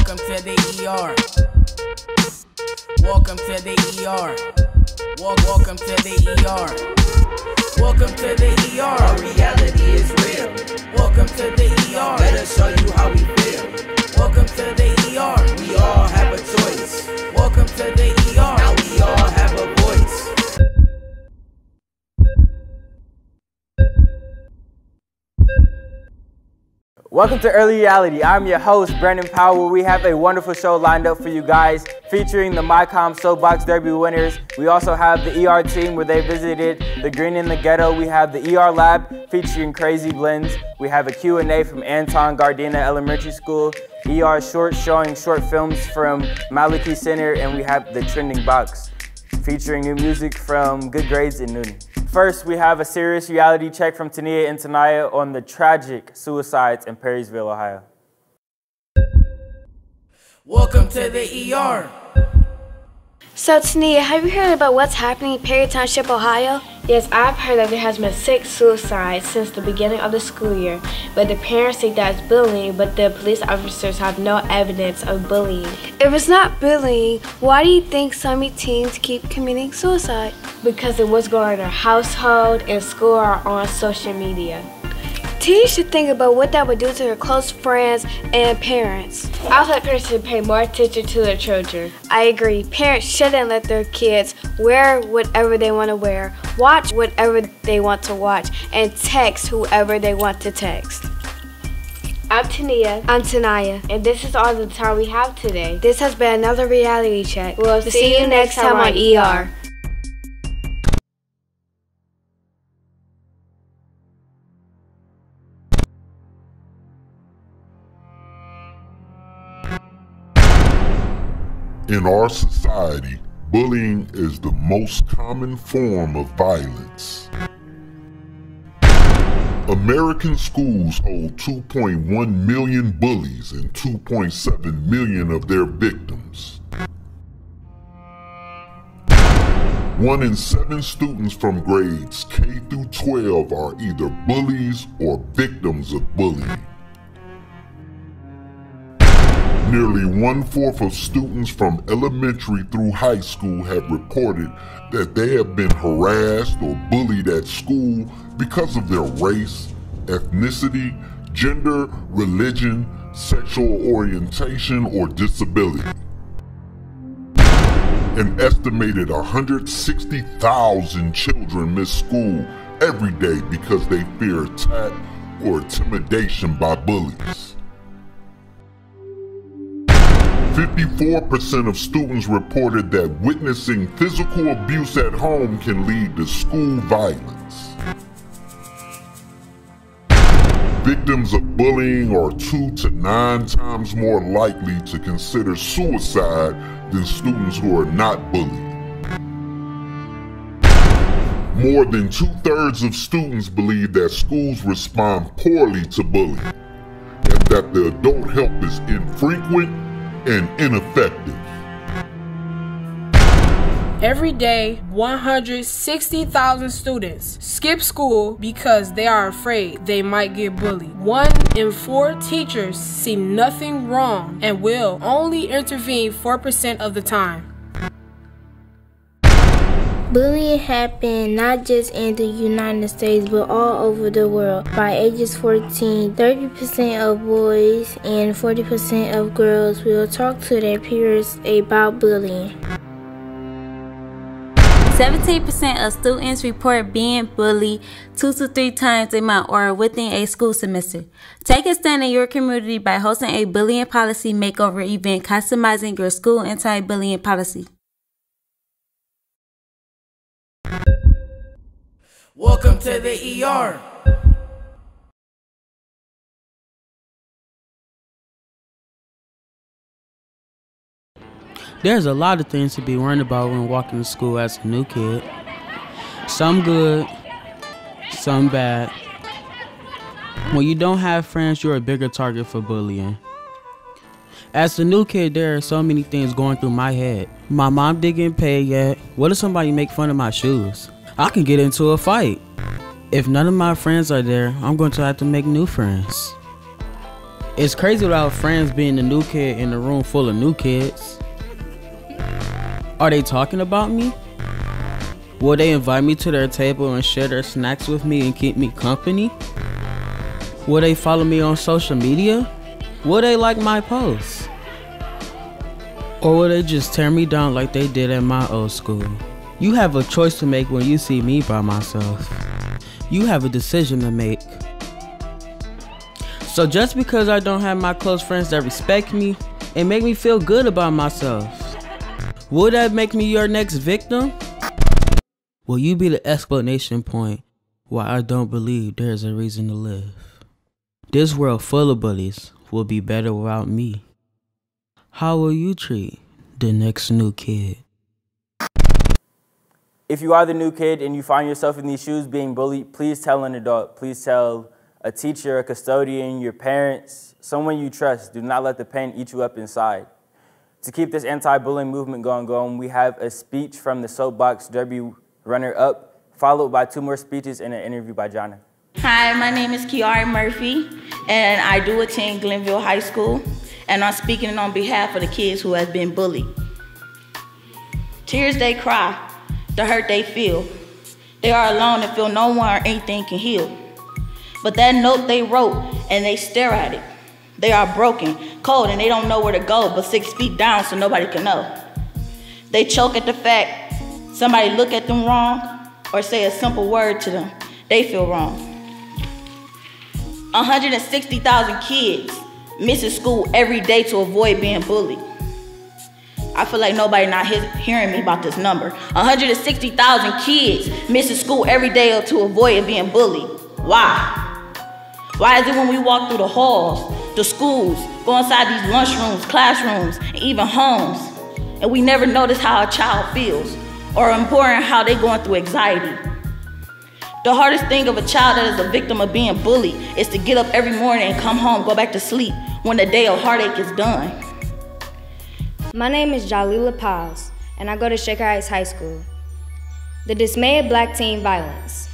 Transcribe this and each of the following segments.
Welcome to the ER. Welcome to the ER. Welcome to the ER. Welcome to the ER. Our reality is real. Welcome to the ER. Let us show you how we feel. Welcome to the ER. We all have a choice. Welcome to the ER. Now we all have a voice. Welcome to Early Reality. I'm your host, Brandon Powell. We have a wonderful show lined up for you guys featuring the MyCom Soapbox Derby winners. We also have the ER team where they visited the Green in the Ghetto. We have the ER Lab featuring Crazy Blends. We have a Q&A from Anton Gardena Elementary School. ER Short showing short films from Maliki Center. And we have the Trending Box featuring new music from Good Grades in Newton. First, we have a serious reality check from Tania and Tanaya on the tragic suicides in Perrysville, Ohio. Welcome to the ER. So, Tania, have you heard about what's happening in Perry Township, Ohio? Yes, I've heard that there has been 6 suicides since the beginning of the school year, but the parents think that's bullying, but the police officers have no evidence of bullying. If it's not bullying, why do you think so many teens keep committing suicide? Because of what's going on in their household and school or on social media. Teens should think about what that would do to their close friends and parents. I also think parents should pay more attention to their children. I agree. Parents shouldn't let their kids wear whatever they want to wear, watch whatever they want to watch, and text whoever they want to text. I'm Tania. I'm Tanaya. And this is all the time we have today. This has been another reality check. We'll see you next time on ER. In our society, bullying is the most common form of violence. American schools hold 2.1 million bullies and 2.7 million of their victims. 1 in 7 students from grades K through 12 are either bullies or victims of bullying. Nearly 1/4 of students from elementary through high school have reported that they have been harassed or bullied at school because of their race, ethnicity, gender, religion, sexual orientation, or disability. An estimated 160,000 children miss school every day because they fear attack or intimidation by bullies. 54% of students reported that witnessing physical abuse at home can lead to school violence. Victims of bullying are 2 to 9 times more likely to consider suicide than students who are not bullied. More than 2/3 of students believe that schools respond poorly to bullying and that the adult help is infrequent and ineffective. Every day, 160,000 students skip school because they are afraid they might get bullied. 1 in 4 teachers see nothing wrong and will only intervene 4% of the time. Bullying happened not just in the United States but all over the world. By ages 14, 30% of boys and 40% of girls will talk to their peers about bullying. 17% of students report being bullied 2 to 3 times a month or within a school semester. Take a stand in your community by hosting a bullying policy makeover event, customizing your school anti-bullying policy. Welcome to the ER. There's a lot of things to be worried about when walking to school as a new kid. Some good, some bad. When you don't have friends, you're a bigger target for bullying. As a new kid, there are so many things going through my head. My mom didn't get paid yet. What if somebody make fun of my shoes? I can get into a fight. If none of my friends are there, I'm going to have to make new friends. It's crazy without friends being the new kid in a room full of new kids. Are they talking about me? Will they invite me to their table and share their snacks with me and keep me company? Will they follow me on social media? Will they like my posts? Or will they just tear me down like they did at my old school? You have a choice to make when you see me by myself. You have a decision to make. So just because I don't have my close friends that respect me and make me feel good about myself, will that make me your next victim? Will you be the explanation point why I don't believe there's a reason to live? This world full of bullies will be better without me. How will you treat the next new kid? If you are the new kid and you find yourself in these shoes being bullied, please tell an adult. Please tell a teacher, a custodian, your parents, someone you trust. Do not let the pain eat you up inside. To keep this anti-bullying movement going, we have a speech from the Soapbox Derby runner-up, followed by 2 more speeches and an interview by Jonna. Hi, my name is Kiara Murphy, and I do attend Glenville High School, and I'm speaking on behalf of the kids who have been bullied. Tears they cry, the hurt they feel. They are alone and feel no one or anything can heal. But that note they wrote, and they stare at it. They are broken, cold, and they don't know where to go but 6 feet down so nobody can know. They choke at the fact somebody look at them wrong or say a simple word to them. They feel wrong. 160,000 kids missing school every day to avoid being bullied. I feel like nobody not hearing me about this number. 160,000 kids missing school every day to avoid being bullied. Why? Why is it when we walk through the halls, the schools, go inside these lunchrooms, classrooms, and even homes, and we never notice how a child feels, or important how they're going through anxiety? The hardest thing of a child that is a victim of being bullied is to get up every morning and come home, go back to sleep when the day of heartache is done. My name is Jalila Paz, and I go to Shaker Heights High School. The dismay of black teen violence.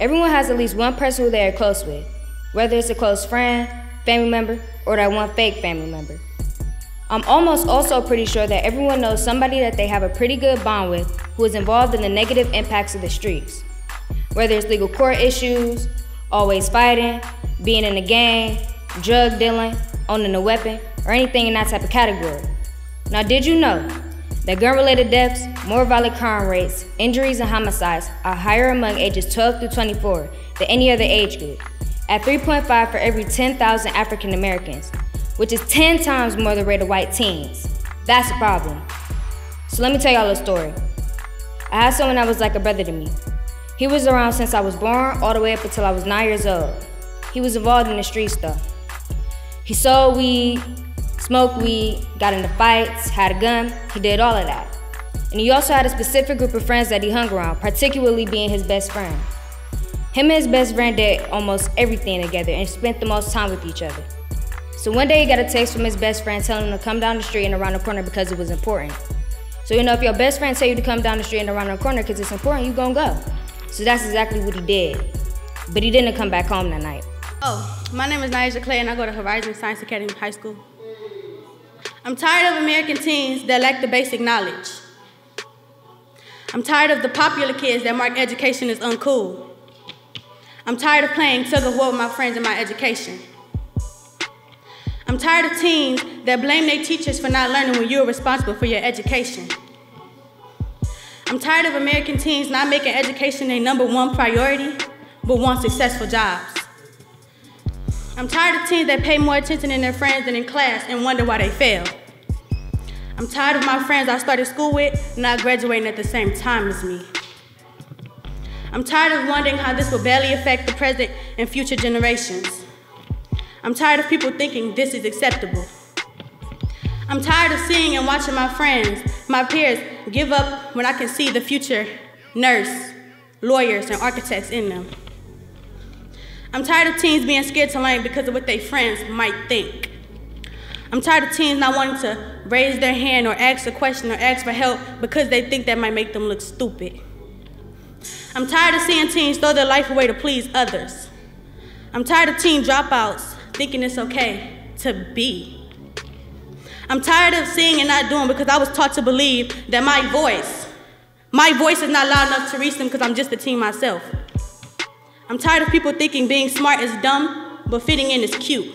Everyone has at least one person who they are close with, whether it's a close friend, family member, or that one fake family member. I'm almost also pretty sure that everyone knows somebody that they have a pretty good bond with who is involved in the negative impacts of the streets. Whether it's legal court issues, always fighting, being in a gang, drug dealing, owning a weapon, or anything in that type of category. Now, did you know that gun-related deaths, more violent crime rates, injuries, and homicides are higher among ages 12 through 24 than any other age group, at 3.5 for every 10,000 African Americans, which is 10 times more the rate of white teens? That's a problem. So let me tell y'all a story. I had someone that was like a brother to me. He was around since I was born all the way up until I was 9 years old. He was involved in the street stuff. He sold weed, smoked weed, got into fights, had a gun. He did all of that. And he also had a specific group of friends that he hung around, particularly being his best friend. Him and his best friend did almost everything together and spent the most time with each other. So one day he got a text from his best friend telling him to come down the street and around the corner because it was important. So if your best friend tell you to come down the street and around the corner because it's important, you gonna go. So that's exactly what he did. But he didn't come back home that night. My name is Naija Clay and I go to Horizon Science Academy High School. I'm tired of American teens that lack the basic knowledge. I'm tired of the popular kids that mark education as uncool. I'm tired of playing tug of war with my friends in my education. I'm tired of teens that blame their teachers for not learning when you're responsible for your education. I'm tired of American teens not making education their #1 priority, but want successful jobs. I'm tired of teens that pay more attention in their friends than in class and wonder why they fail. I'm tired of my friends I started school with not graduating at the same time as me. I'm tired of wondering how this will badly affect the present and future generations. I'm tired of people thinking this is acceptable. I'm tired of seeing and watching my friends, my peers, give up when I can see the future nurse, lawyers, and architects in them. I'm tired of teens being scared to learn because of what their friends might think. I'm tired of teens not wanting to raise their hand or ask a question or ask for help because they think that might make them look stupid. I'm tired of seeing teens throw their life away to please others. I'm tired of teen dropouts thinking it's okay to be. I'm tired of seeing and not doing because I was taught to believe that my voice is not loud enough to reach them because I'm just a teen myself. I'm tired of people thinking being smart is dumb, but fitting in is cute.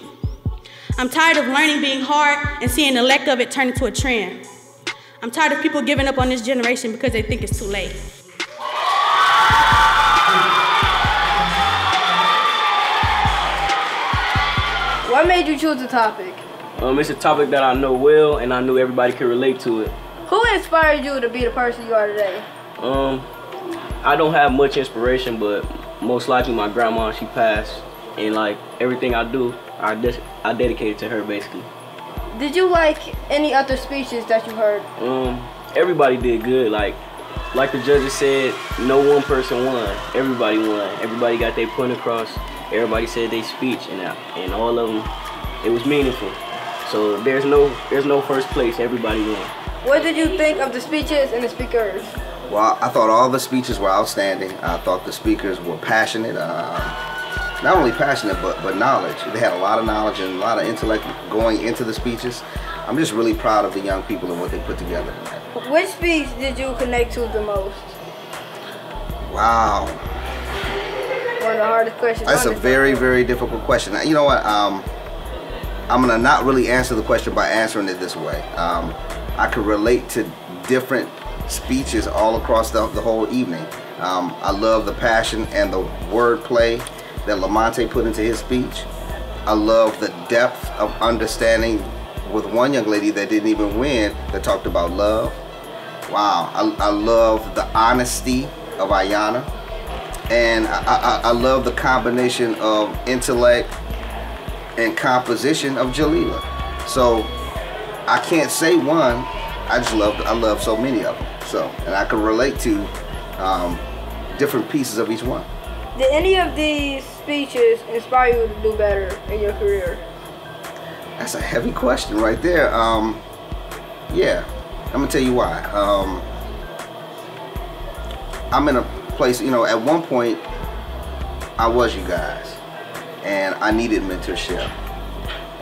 I'm tired of learning being hard and seeing the lack of it turn into a trend. I'm tired of people giving up on this generation because they think it's too late. What made you choose the topic? It's a topic that I know well, and I knew everybody could relate to it. Who inspired you to be the person you are today? I don't have much inspiration, but most likely my grandma, she passed, and like everything I do, I dedicate it to her basically. Did you like any other speeches that you heard? Everybody did good. Like the judges said, no one person won. Everybody won. Everybody got their point across. Everybody said their speech, and all of them, it was meaningful. So there's no first place. Everybody won. What did you think of the speeches and the speakers? Well, I thought all the speeches were outstanding. I thought the speakers were passionate. Not only passionate, but knowledge. They had a lot of knowledge and a lot of intellect going into the speeches. I'm just really proud of the young people and what they put together tonight. Which speech did you connect to the most? Wow. One of the hardest questions. That's a very, very difficult question. You know what? I'm gonna not really answer the question by answering it this way. I could relate to different speeches all across the whole evening. I love the passion and the wordplay that Lamonte put into his speech. I love the depth of understanding with one young lady that didn't even win that talked about love. Wow, I love the honesty of Ayanna. And I love the combination of intellect and composition of Jalila. So I can't say one, I love so many of them. So, and I can relate to different pieces of each one. Did any of these speeches inspire you to do better in your career? That's a heavy question right there. Yeah, I'm gonna tell you why. I'm in a place, you know, at one point I was you guys, and I needed mentorship,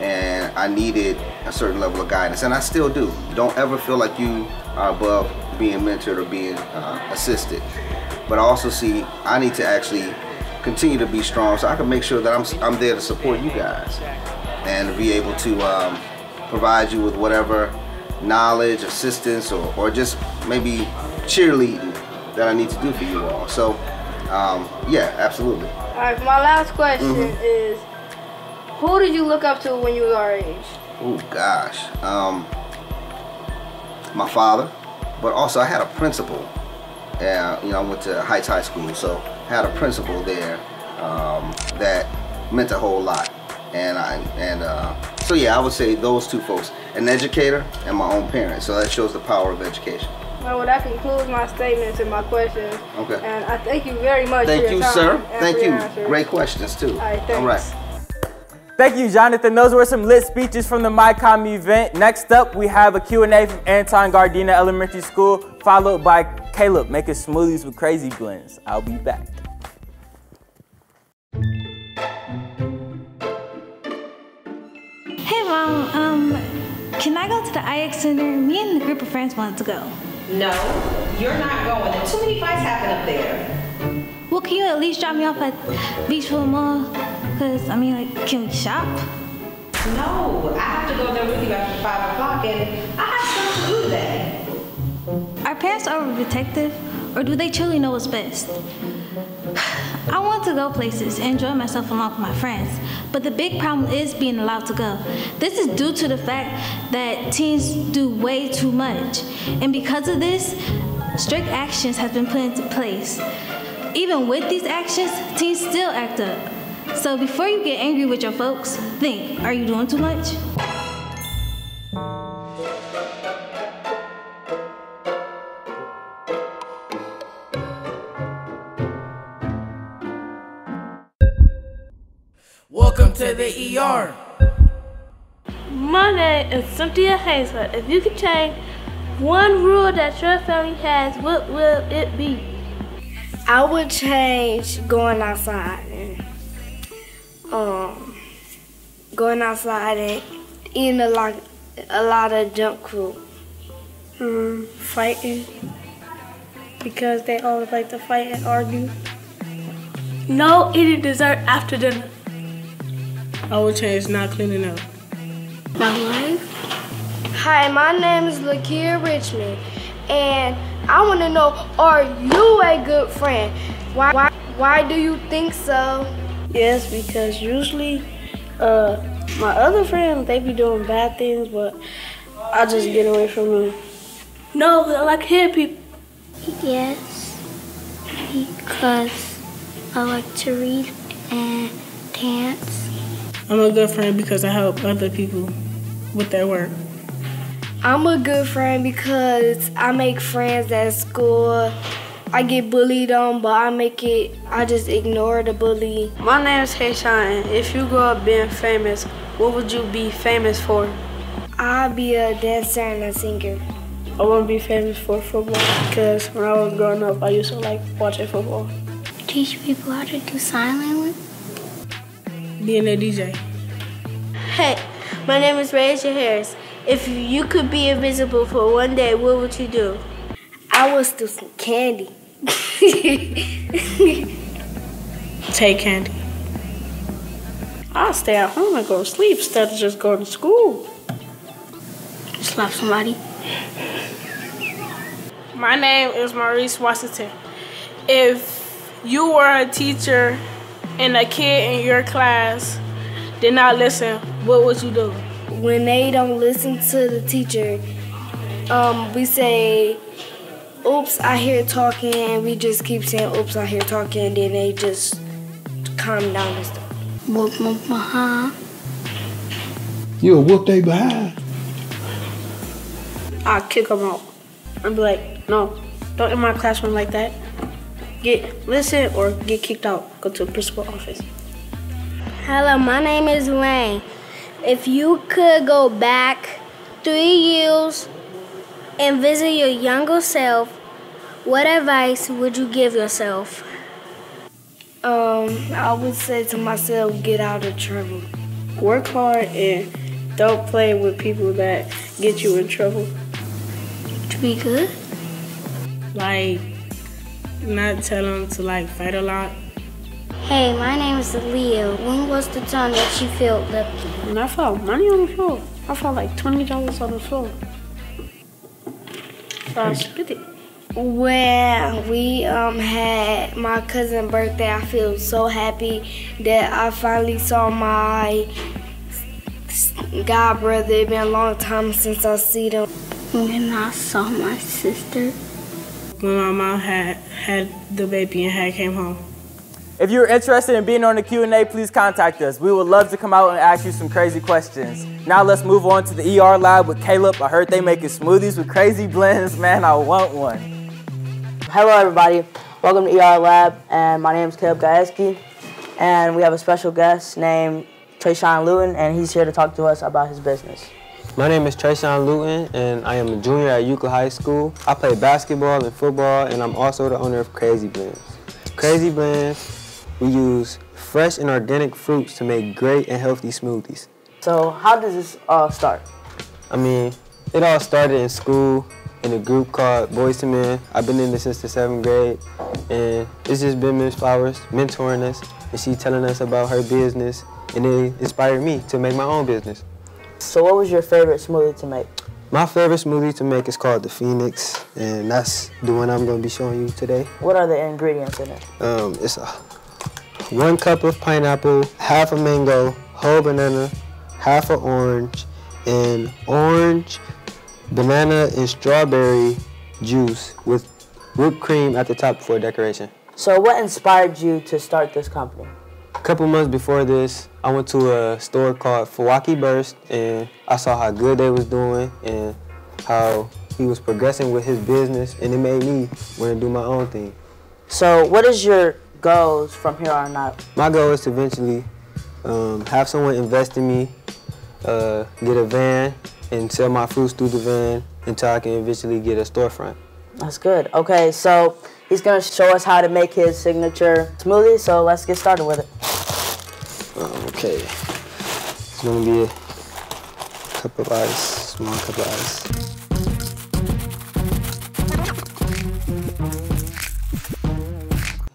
and I needed a certain level of guidance, and I still do. Don't ever feel like you are above being mentored or being assisted. But I also see I need to actually continue to be strong so I can make sure that I'm there to support you guys and be able to provide you with whatever knowledge, assistance, or just maybe cheerleading that I need to do for you all. So, yeah, absolutely. All right, my last question is, who did you look up to when you were our age? Oh, gosh. My father, but also I had a principal. You know, I went to Heights High School, so I had a principal there that meant a whole lot. So yeah, I would say those two folks, an educator and my own parents. So that shows the power of education. Well, that concludes my statements and my questions. Okay. And I thank you very much for your time. Thank you, sir. Thank you. Answers. Great questions too. All right, thanks. All right. Thank you, Jonathan. Those were some lit speeches from the MyCom event. Next up, we have a Q&A from Anton Gardena Elementary School, followed by Caleb making smoothies with crazy blends. I'll be back. Hey, Mom. Can I go to the IX Center? Me and the group of friends wanted to go. No, you're not going. There's too many fights happen up there. Well, can you at least drop me off at Beachwood Mall? Because, I mean, like, can we shop? No, I have to go there with you after 5 o'clock, and I have stuff to do today. Are parents overprotective, or do they truly know what's best? I want to go places and enjoy myself along with my friends, but the big problem is being allowed to go. This is due to the fact that teens do way too much, and because of this, strict actions have been put into place. Even with these actions, teens still act up. So before you get angry with your folks, think, are you doing too much? Welcome to the ER. My name is Cynthia Hazel. If you could change one rule that your family has, what will it be? I would change going outside and Eating a lot of junk food. Fighting. Because they always like to fight and argue. No eating dessert after dinner. I would change not cleaning up. My life? Hi, my name is Lakia Richmond, and I want to know, are you a good friend? Why do you think so? Yes, because usually my other friends, they be doing bad things, but I just get away from them. No, I like hear people. Yes, because I like to read and dance. I'm a good friend because I help other people with their work. I'm a good friend because I make friends at school. I get bullied on, but I just ignore the bully. My name is Hayshawn, and if you grow up being famous, what would you be famous for? I'll be a dancer and a singer. I want to be famous for football because when I was growing up, I used to like watching football. Teach people how to do sign language. Being a DJ. Hey, my name is Raja Harris. If you could be invisible for one day, what would you do? I would steal some candy. Take candy. I'll stay at home and go to sleep instead of just going to school. Slap somebody. My name is Maurice Washington. If you were a teacher and a kid in your class did not listen, what would you do? When they don't listen to the teacher, we say, oops, I hear talking, and we just keep saying, oops, I hear talking, and then they just calm down and stuff. Whoop my behind. You'll whoop they behind. I'll kick them out and be like, no, don't in my classroom like that. Listen or get kicked out. Go to the principal's office. Hello, my name is Wayne. If you could go back 3 years and visit your younger self, what advice would you give yourself? I would say to myself, get out of trouble. Work hard and don't play with people that get you in trouble. To be good? Like, not tell them to like fight a lot. Hey, my name is Leo. When was the time that you felt lucky? When I found money on the floor. I found like $20 on the floor. So I spent it. When we had my cousin's birthday, I feel so happy that I finally saw my god brother. It's been a long time since I seen him. When I saw my sister. When my mom had the baby and came home. If you're interested in being on the Q&A, please contact us. We would love to come out and ask you some crazy questions. Now let's move on to the ER lab with Caleb. I heard they making smoothies with crazy blends. Man, I want one. Hello everybody, welcome to ER Lab, and my name is Caleb Gaeski, and we have a special guest named Trayshawn Luton, and he's here to talk to us about his business. My name is Trayshawn Luton, and I am a junior at Euclid High School. I play basketball and football, and I'm also the owner of Crazy Blends. Crazy Blends, we use fresh and organic fruits to make great and healthy smoothies. So how does this all start? I mean, it all started in school in a group called Boys to Men. I've been in this since the 7th grade, and it's just been Miss Flowers mentoring us, and she telling us about her business, and it inspired me to make my own business. So what was your favorite smoothie to make? My favorite smoothie to make is called the Phoenix, and that's the one I'm going to be showing you today. What are the ingredients in it? It's 1 cup of pineapple, half a mango, whole banana, half an orange, and orange, banana, and strawberry juice with whipped cream at the top for decoration. So what inspired you to start this company? A couple months before this, I went to a store called Milwaukee Burst, and I saw how good they was doing and how he was progressing with his business, and it made me want to do my own thing. So what is your goals from here on out? My goal is to eventually have someone invest in me, get a van, and sell my fruits through the van until I can eventually get a storefront. That's good. Okay, so he's going to show us how to make his signature smoothie, so let's get started with it. Okay. It's going to be cup of ice, small cup of ice.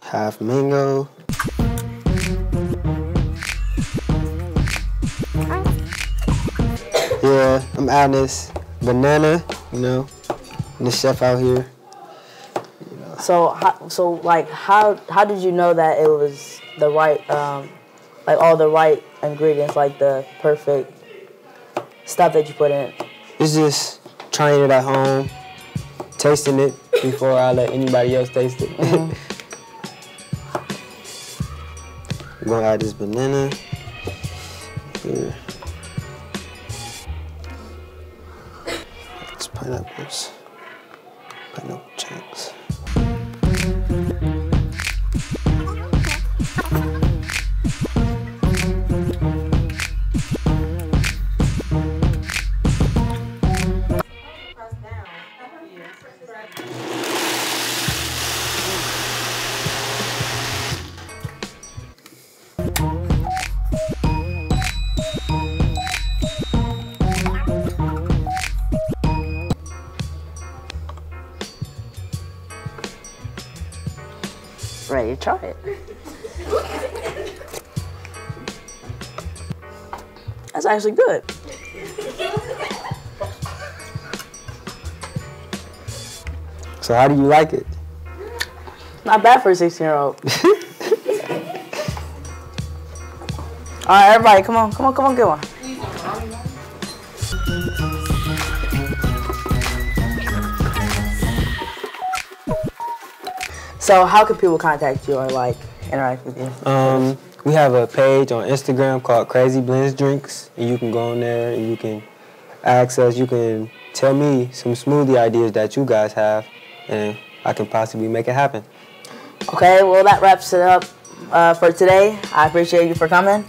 Half mango. Yeah, I'm adding this banana, you know, and the chef out here. So how did you know that it was the right, like all the right ingredients, like the perfect stuff that you put in? It's just trying it at home, tasting it before I let anybody else taste it. Mm-hmm. I'm gonna add this banana here. It's pineapples, pineapple chunks. Ready to try it. That's actually good. So how do you like it? Not bad for a 16-year-old. All right, everybody, come on, get one. So how can people contact you or like interact with you? We have a page on Instagram called Crazy Blends Drinks, and you can go on there and you can ask us. You can tell me some smoothie ideas that you guys have, and I can possibly make it happen. Okay, well that wraps it up for today. I appreciate you for coming,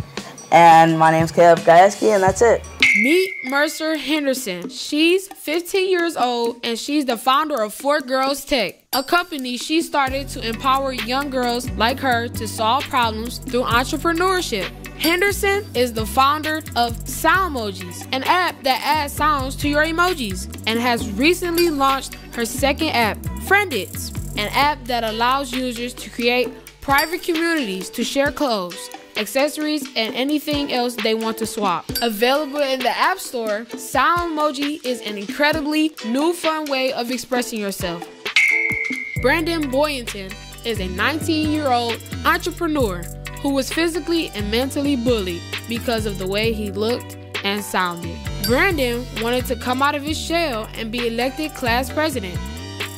and my name's Caleb Gayeski, and that's it. Meet Mercer Henderson. She's 15 years old and she's the founder of 4 Girls Tech, a company she started to empower young girls like her to solve problems through entrepreneurship. Henderson is the founder of Soundmojis, an app that adds sounds to your emojis, and has recently launched her second app, Friendits, an app that allows users to create private communities to share clothes, accessories, and anything else they want to swap. Available in the App Store, Soundmoji is an incredibly new fun way of expressing yourself. Brandon Boynton is a 19-year-old entrepreneur who was physically and mentally bullied because of the way he looked and sounded. Brandon wanted to come out of his shell and be elected class president.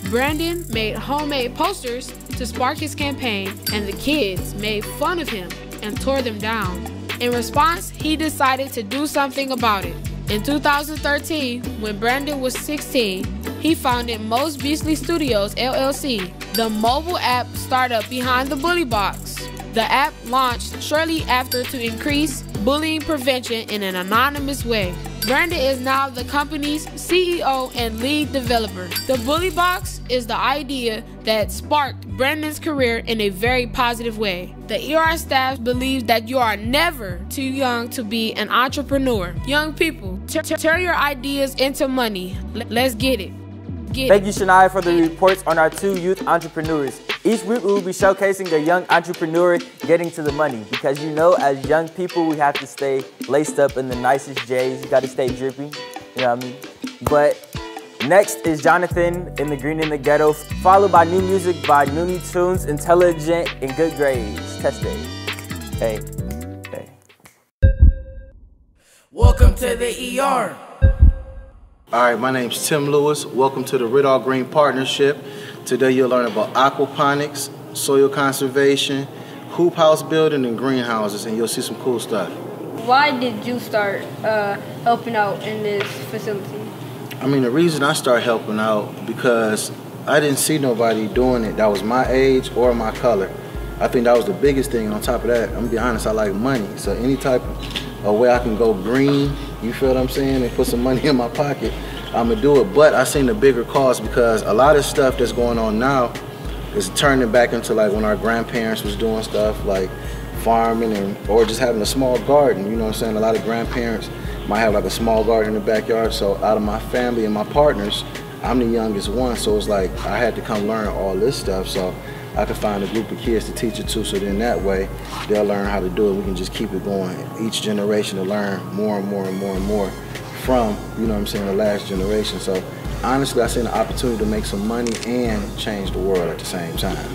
Brandon made homemade posters to spark his campaign, and the kids made fun of him and tore them down. In response, he decided to do something about it. In 2013, when Brandon was 16, he founded Most Beastly Studios, LLC, the mobile app startup behind the Bully Box. The app launched shortly after to increase bullying prevention in an anonymous way. Brandon is now the company's CEO and lead developer. The Bully Box is the idea that sparked Brandon's career in a very positive way. The ER staff believes that you are never too young to be an entrepreneur. Young people, turn your ideas into money. Let's get it. Thank you, Shania, for the reports on our 2 youth entrepreneurs. Each week, we will be showcasing a young entrepreneur getting to the money. Because you know, as young people, we have to stay laced up in the nicest J's. You got to stay drippy, you know what I mean? But next is Jonathan in the Green in the Ghetto, followed by new music by Looney Tunes, Intelligent, and Good Grades. Test day. Hey. Welcome to the ER. All right, my name's Tim Lewis. Welcome to the Ridall Green Partnership. Today you'll learn about aquaponics, soil conservation, hoop house building, and greenhouses, and you'll see some cool stuff. Why did you start helping out in this facility? I mean, the reason I started helping out because I didn't see nobody doing it that was my age or my color. I think that was the biggest thing. On top of that, I'm gonna be honest, I like money. So any type of way I can go green, you feel what I'm saying, and put some money in my pocket, I'm gonna do it. But I seen the bigger cost because a lot of stuff that's going on now is turning back into like when our grandparents was doing stuff like farming or just having a small garden. You know what I'm saying? A lot of grandparents might have like a small garden in the backyard. So out of my family and my partners, I'm the youngest one. So it's like I had to come learn all this stuff so I could find a group of kids to teach it to, so then that way they'll learn how to do it. We can just keep it going. Each generation to learn more and more and more and more from, you know what I'm saying, the last generation. So honestly, I seen an opportunity to make some money and change the world at the same time.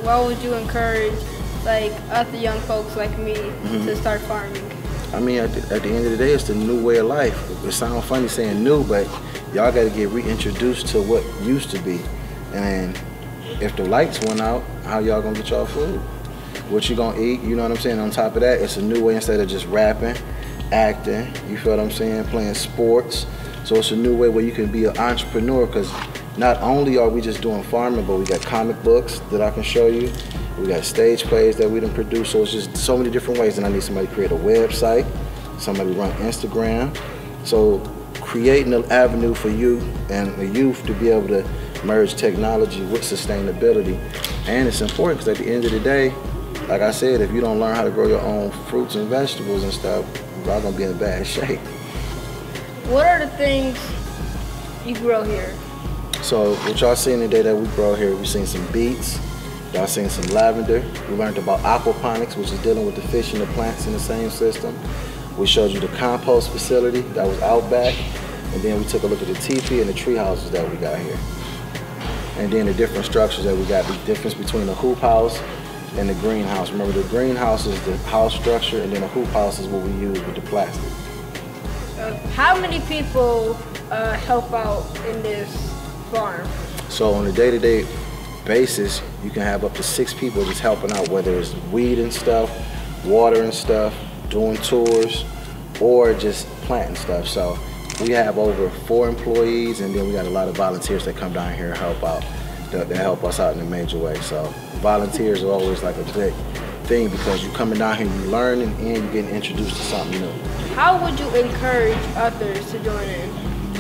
What would you encourage, like, other young folks like me to start farming? I mean, at the end of the day, it's the new way of life. It sounds funny saying new, but y'all got to get reintroduced to what used to be. And if the lights went out, how y'all gonna get y'all food? What you gonna eat, you know what I'm saying? On top of that, it's a new way instead of just rapping, acting, you feel what I'm saying, playing sports. So it's a new way where you can be an entrepreneur, because not only are we just doing farming, but we got comic books that I can show you. We got stage plays that we done produce. So it's just so many different ways. And I need somebody to create a website, somebody to run Instagram. So creating an avenue for you and the youth to be able to merge technology with sustainability. And it's important because at the end of the day, like I said, if you don't learn how to grow your own fruits and vegetables and stuff, you're all gonna be in bad shape. What are the things you grow here? So what y'all seen today that we grow here, we seen some beets, y'all seen some lavender. We learned about aquaponics, which is dealing with the fish and the plants in the same system. We showed you the compost facility that was out back. And then we took a look at the teepee and the tree houses that we got here. And then the different structures that we got, the difference between the hoop house and the greenhouse. Remember, the greenhouse is the house structure, and then the hoop house is what we use with the plastic. How many people help out in this farm? So on a day-to-day basis, you can have up to 6 people just helping out, whether it's weed and stuff, water and stuff, doing tours, or just planting stuff. So we have over 4 employees, and then we got a lot of volunteers that come down here and help out, that help us out in a major way. So volunteers are always like a big thing, because you're coming down here, you're learning, and you're getting introduced to something new. How would you encourage others to join in?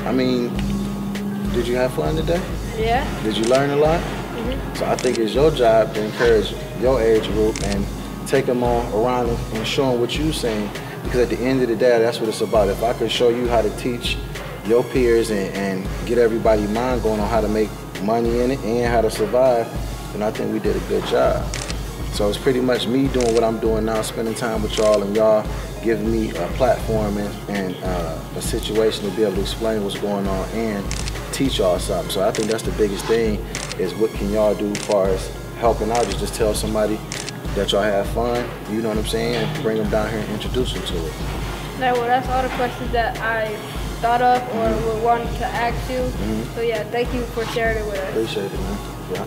I mean, did you have fun today? Yeah. Did you learn a lot? So I think it's your job to encourage your age group and take them on around and show them what you've seen. Because at the end of the day, that's what it's about. If I could show you how to teach your peers and get everybody's mind going on how to make money in it and how to survive, then I think we did a good job. So it's pretty much me doing what I'm doing now, spending time with y'all, and y'all giving me a platform and a situation to be able to explain what's going on and teach y'all something. So I think that's the biggest thing, is what can y'all do as far as helping out, is just tell somebody that y'all have fun, you know what I'm saying, and bring them down here and introduce them to it. Yeah, well, that's all the questions that I thought of or would want to ask you. So yeah, thank you for sharing it with us. Appreciate it, man. Yeah.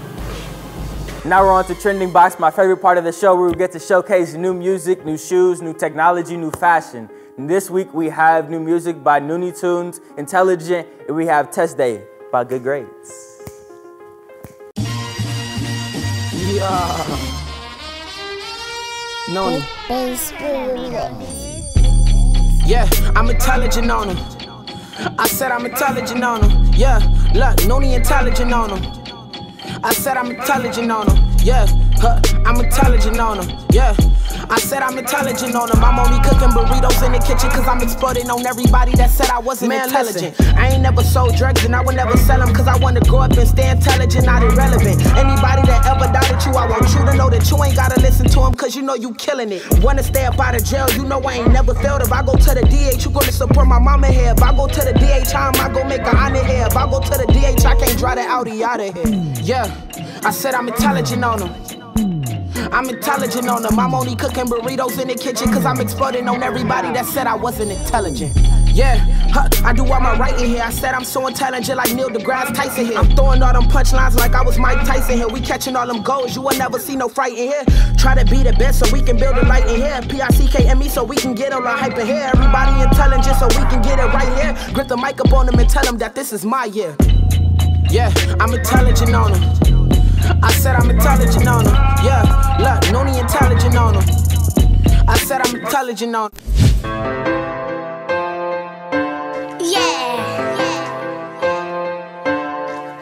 Now we're on to Trending Box, my favorite part of the show, where we get to showcase new music, new shoes, new technology, new fashion. And this week we have new music by Looney Tunes, Intelligent, and we have Test Day by Good Grades. Yeah. No. Yeah, I'm intelligent on them. I said I'm intelligent on them. Yeah, look, Nooney intelligent on them. I said I'm intelligent on them. Yeah, I'm intelligent on them. Yeah, I said I'm intelligent on them. I'm only cooking burritos in the kitchen cause I'm exploding on everybody that said I wasn't intelligent. Listen. I ain't never sold drugs and I would never sell them cause I want to grow up and stay intelligent, not irrelevant. Anybody that ever doubted you, I want you to know that you ain't gotta listen to them cause you know you killing it. Wanna stay up out of jail, you know I ain't never failed. If I go to the DH, you gonna support my mama here. If I go to the DH, I go make a honor here. If I go to the DH, I can't drive the Audi out of here. Yeah, I said I'm intelligent on them. I'm intelligent on them. I'm only cooking burritos in the kitchen cause I'm exploding on everybody that said I wasn't intelligent. Yeah, I do all my writing here. I said I'm so intelligent like Neil deGrasse Tyson here. I'm throwing all them punchlines like I was Mike Tyson here. We catching all them goals, you will never see no fright in here. Try to be the best so we can build a light in here. P-I-C-K-M-E so we can get all the hype in here. Everybody intelligent so we can get it right here. Grip the mic up on them and tell them that this is my year. Yeah, I'm intelligent on them. I said I'm intelligent on them. Yeah, look, Nooney intelligent on them. I said I'm intelligent on them. Yeah.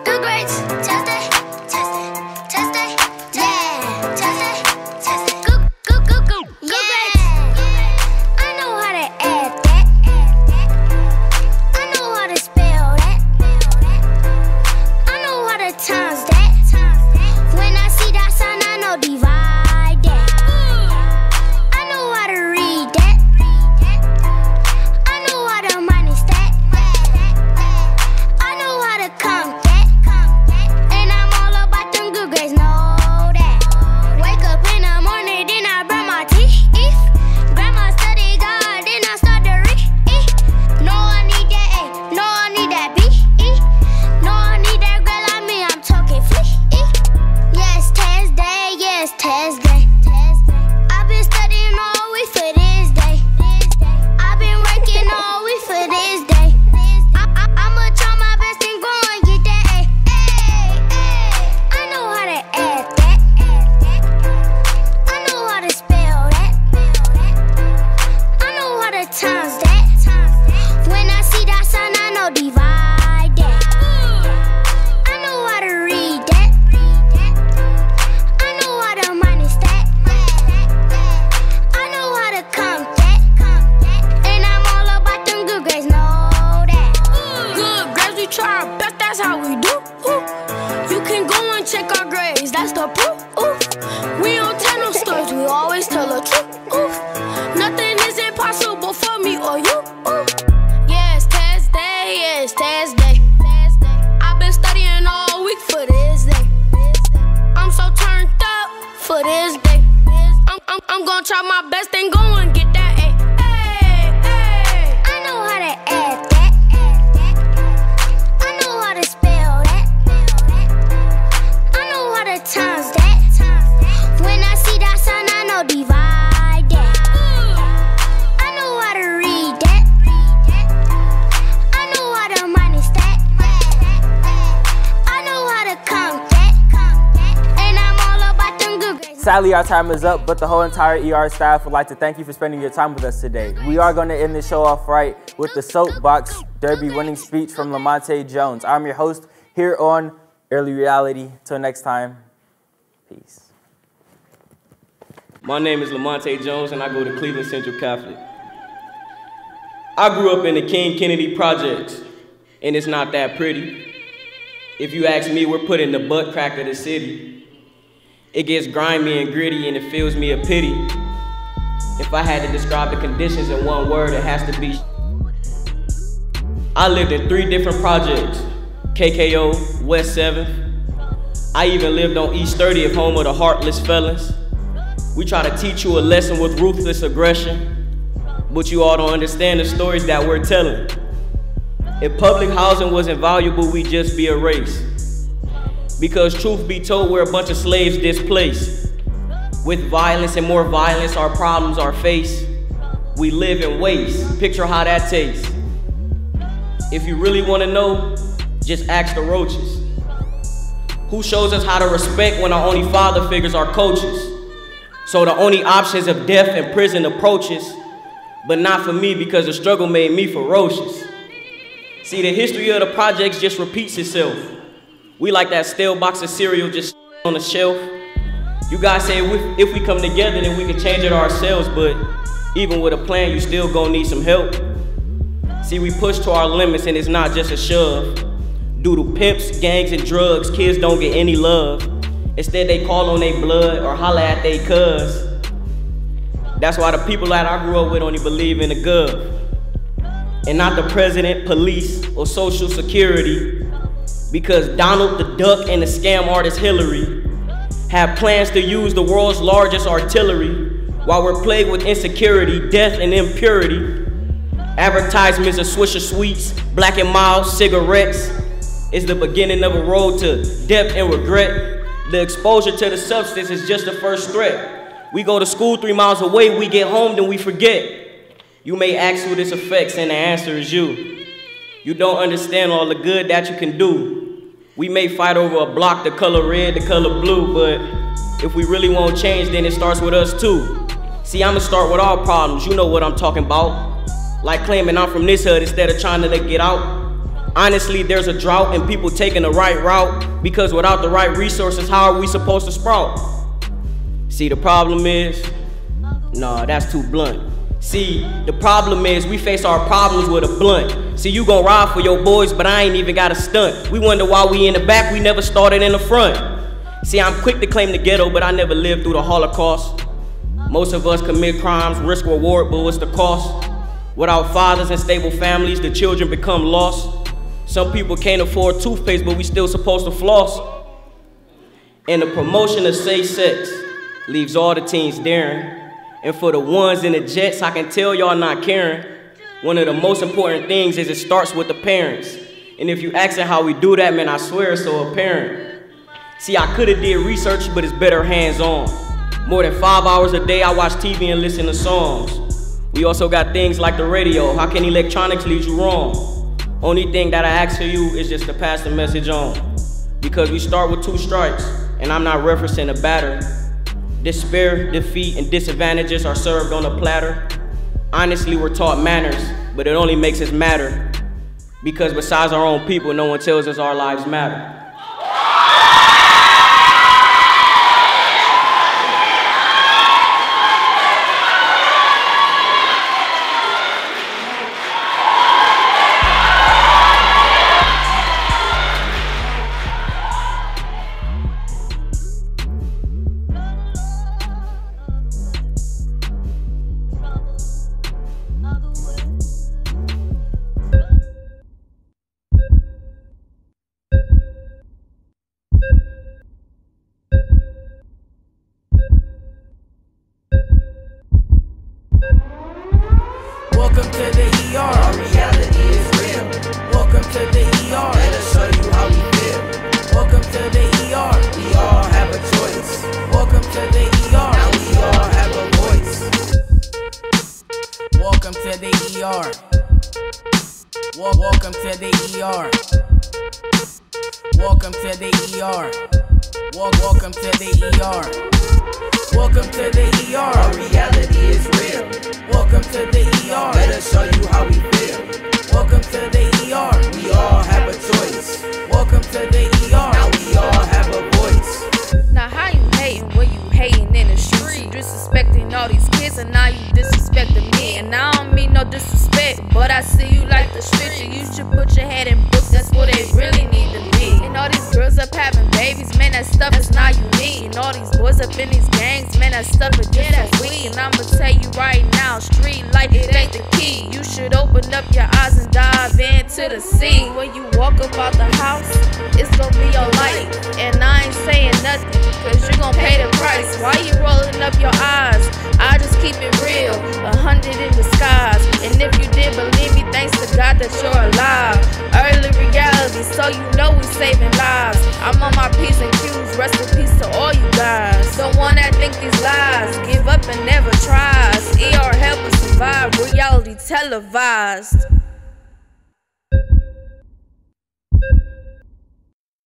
Good grades. Test it. Test it. Test it. Yeah. Test it. Test it. Good. Yeah. I know how to add that. I'm gonna try my best and go and get that A. I know how to add that. I know how to spell that. I know how to times that. When I see that sign, I know divide that. I know how to read that. I know how to minus that. I know how to count that. And I'm all about them good grades. Sadly, our time is up, but the whole entire ER staff would like to thank you for spending your time with us today. We are going to end the show off right with the Soapbox Derby winning speech from Lamonte Jones. I'm your host here on Early Reality. Till next time, peace. My name is Lamonte Jones, and I go to Cleveland Central Catholic. I grew up in the King Kennedy Projects, and it's not that pretty. If you ask me, we're put in the butt crack of the city. It gets grimy and gritty, and it fills me a pity. If I had to describe the conditions in one word, it has to be. I lived in 3 different projects: KKO, West 7th. I even lived on East 30th, home of the heartless felons. We try to teach you a lesson with ruthless aggression, but you all don't understand the stories that we're telling. If public housing wasn't valuable, we'd just be erased. Because truth be told, we're a bunch of slaves displaced. With violence and more violence, our problems are faced. We live in waste. Picture how that tastes. If you really want to know, just ask the roaches. Who shows us how to respect when our only father figures are coaches? So the only options of death and prison approaches, but not for me because the struggle made me ferocious. See, the history of the projects just repeats itself. We like that stale box of cereal just on the shelf. You guys say if we come together then we can change it ourselves, but even with a plan you still gonna need some help. See, we push to our limits and it's not just a shove. Due to pimps, gangs, and drugs, kids don't get any love. Instead, they call on their blood or holler at they cuz. That's why the people that I grew up with only believe in the gov. And not the president, police, or social security. Because Donald the Duck and the scam artist Hillary have plans to use the world's largest artillery while we're plagued with insecurity, death, and impurity. Advertisements of Swisher Sweets, Black and Mild cigarettes is the beginning of a road to death and regret. The exposure to the substance is just the first threat. We go to school 3 miles away, we get home, then we forget. You may ask who this affects, and the answer is you. You don't understand all the good that you can do. We may fight over a block, the color red, the color blue, but if we really want change, then it starts with us too. See, I'ma start with all problems, you know what I'm talking about. Like claiming I'm from this hood instead of trying to get out. Honestly, there's a drought and people taking the right route, because without the right resources, how are we supposed to sprout? See, the problem is, nah, that's too blunt. See, the problem is we face our problems with a blunt. See, you gon' ride for your boys, but I ain't even got a stunt. We wonder why we in the back, we never started in the front. See, I'm quick to claim the ghetto, but I never lived through the Holocaust. Most of us commit crimes, risk reward, but what's the cost? Without fathers and stable families, the children become lost. Some people can't afford toothpaste, but we still supposed to floss. And the promotion of safe sex leaves all the teens daring. And for the ones in the jets, I can tell y'all not caring. One of the most important things is it starts with the parents. And if you asking how we do that, man, I swear it's so apparent. See, I could've did research, but it's better hands-on. More than 5 hours a day, I watch TV and listen to songs. We also got things like the radio. How can electronics lead you wrong? Only thing that I ask for you is just to pass the message on. Because we start with 2 strikes, and I'm not referencing a batter. Despair, defeat, and disadvantages are served on a platter. Honestly, we're taught manners, but it only makes us matter. Because besides our own people, no one tells us our lives matter. Welcome to the ER. Our reality is real. Welcome to the ER. Let us show you how we feel. Welcome to the ER. We all have a choice. Welcome to the ER. Now we all have a voice. Welcome to the ER. Welcome to the ER. Welcome to the ER. Welcome to the ER. Welcome to the ER. Our reality is real. Welcome to the ER. Let us show you how we feel. Welcome to the ER. We all have a choice. Welcome to the ER. Now we all have a voice. Now how you hating when you hating in the street? Disrespecting all these kids and now you disrespecting me. And I don't mean no disrespect, but I see you like the street. You should put your head in books, that's what they really need to be. And all these girls up having babies, man, that stuff is not unique. And all these boys up in these gangs, man, that stuff is just as weak. And I'ma tell you right now, street life, it ain't the key. You should open up your eyes and dive into the sea. When you walk up out the house, it's gonna be your life. And I ain't saying nothing, cause you gon' pay the price. Why you rolling up your eyes? I just keep it real, 100 in the skies. And if you did believe me, thanks to God that you're alive. Early reality, so you know we saving lives. I'm on my P's and Q's, rest in peace to all you guys. The one that think these lies, give up and never tries. ER help us survive, reality televised.